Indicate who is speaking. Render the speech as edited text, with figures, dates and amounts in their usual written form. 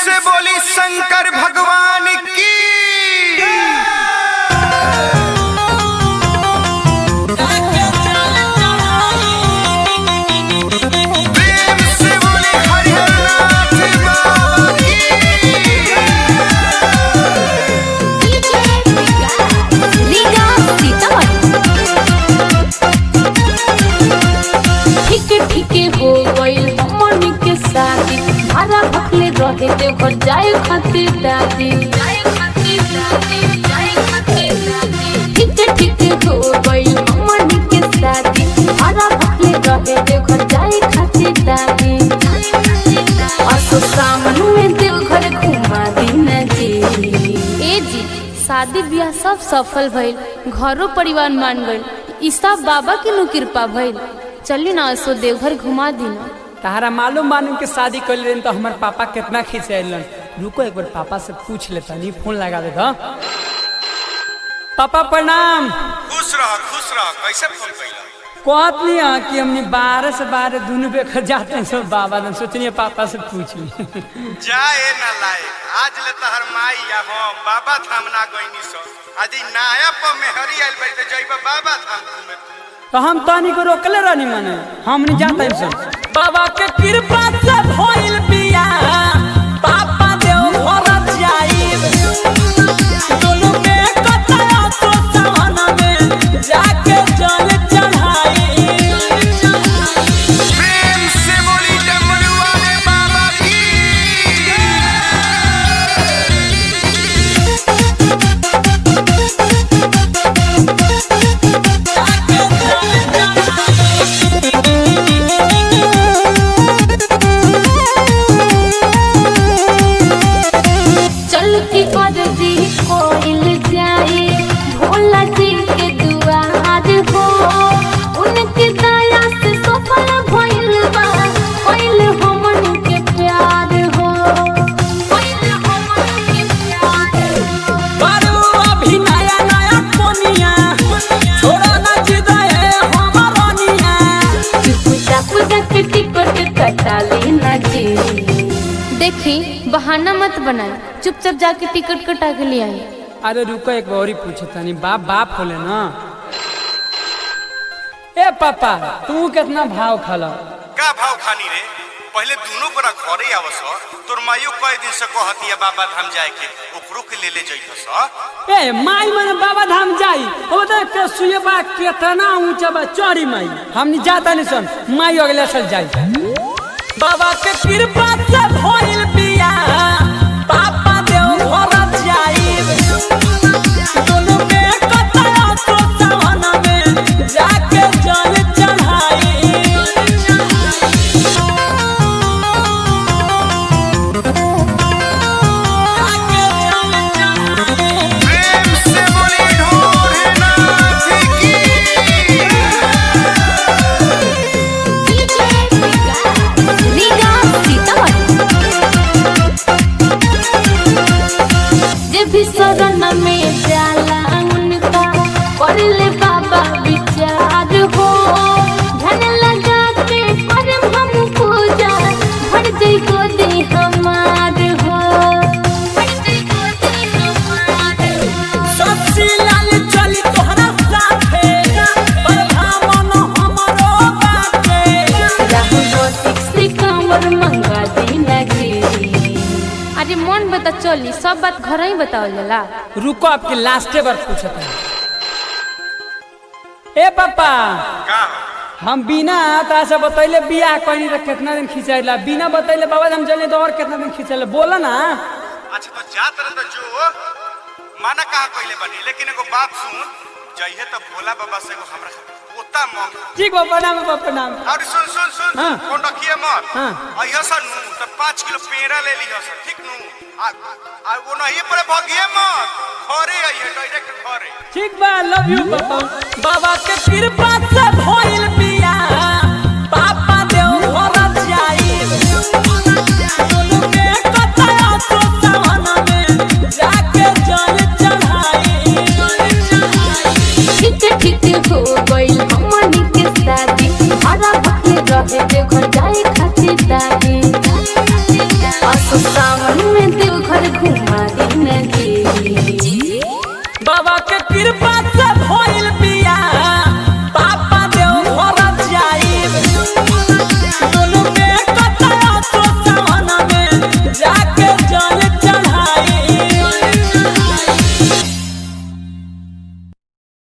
Speaker 1: से बोली शंकर भगवान की। प्रेम से बोली हरिहरनाथ बाबा की।
Speaker 2: ठीक हो गइल हमनी के शादी, भाड़ा भखले रहे ते घर जाए खातिर दादी। ठीक हो गइल हमनी के शादी, भाड़ा भखले रहे ते घर जाए खातिर दादी। असो सामन में देव घर घुमा दीना जी। ए जी, शादी ब्याह सब सफल भइल, घरो परिवार मान गइल, ई सब बाबा के नु कृपा भइल। चली ना असो देवघर घुमा दीना।
Speaker 3: तारा मालूम के शादी कर ले तो हमारे पापा कितना खिंचाइलन। रुको एक बार पापा से पूछ लेता, नहीं फोन लगा दे। पापा प्रणाम।
Speaker 1: खुश रह कैसे फोन कैला?
Speaker 3: कहत नहीं है कि हमने 12 से 12 दोनों बेखर जाते हैं सब बाबा ने सोचनी पापा से पूछ ली।
Speaker 1: जाए ना लाए आज ले तहर माई या हम बाबा धाम ना गइनी सो। आज नया प मेहरी आइल बड़ी त जइबा बाबा धाम घूमे।
Speaker 3: तो हम तानी को रोकले रहनी माने हम नहीं जाता हैं सब। बाबा के कृपा से भइल बिया, पापा देव घर जाइब। दोनों में कतरा तो सहना में जाके जल चढ़ाई।
Speaker 1: प्रेम से बोली डमरू वाले बाबा की।
Speaker 2: चल की कर दी कोइल जाए भोला जी के दुआर हो। उनके दया से सफल भइल बा कोइल हमन के प्यार हो। कोइल हमन के प्यार हो।
Speaker 3: बारू अभी नया नया कोनिया, छोड़ा ना जिदाए हमरनिया।
Speaker 2: पूजा के टिकट कटा लेना जी। देखी बहाना मत बनाए, चुपचाप जाके टिकट कटा के ले आई।
Speaker 3: अरे रुको एक बार पूछे तानी, बाप होले ना। ए पापा तू कितना भाव खाला?
Speaker 1: का भाव खानी रे? पहले दोनों गोरा घरे आवस। तोर माइयो कई दिन से कहती है बाबा धाम जाए के, ओकरो के ले जइहस।
Speaker 3: ए माई मन बाबा धाम जाई ओ देख के सुयबा कितना ऊंचा बा चढ़ी माई। हमनी जाता नहीं सन, माई अगले साल जाई। बाबा के कृपा से भइल बिया, पापा देव घर जाइब। दोनों में कतरा तो सहना में जाके जल चढ़ाई।
Speaker 1: प्रेम से बोली ढोलनाथ की।
Speaker 2: जे भी शरण में जाला उनका कर ले बाबा विचार हो। धन लगा के करम हम पूजा, भर जई गोदी हमार हो। भर जई गोदी हमार हो।
Speaker 3: सच्ची लाल चली तोहरा साथे, पर भामन हमरो बाटे।
Speaker 2: राहुल श्री कांवर मंगा दीना जी। अरे मन बता चली, सब बात घर ही बताओ जाला।
Speaker 3: रुको आपके लास्टे बार पूछता है। ए पापा
Speaker 1: का
Speaker 3: हम बिना ता से बतैले बियाह कहीं तो कितना दिन खिंचाइला, बिना बतैले बाबा हम चले तो और कितना दिन खिंचाइला बोला ना।
Speaker 1: अच्छा तो जात रह तो जो माना कहा कइले बनी, लेकिन एगो बात सुन, जइहे तो भोला बाबा से एगो हमरा पोता मांग।
Speaker 3: ठीक बा प्रणाम प्रणाम।
Speaker 1: और सुन सुन सुन
Speaker 3: हाँ।
Speaker 1: फोन रखिए मत।
Speaker 3: हाँ।
Speaker 1: अइहा सन नु तो 5 किलो पेड़ा ले लिहा सन, ठीक नु। आ वो नहीं पर भगिए मत, घरे आइए डायरेक्ट घरे।
Speaker 3: ठीक बा, लव यू पापा। बाबा के कृपा से भइल बिया, पापा देव घर जाइब। दोनों में कतरा तो सहना में जाके जल चढ़ाई।
Speaker 2: ठीक हो गइल हमनी के शादी, भाड़ा भखले रहे ते घर जाए खातिर दादी। असो सावन में देवघर घुमा दीना जी।
Speaker 3: बाबा के कृपा से भइल बिया पापा देवघर जाइब दोनों में कतरा तो सावन में जाके जल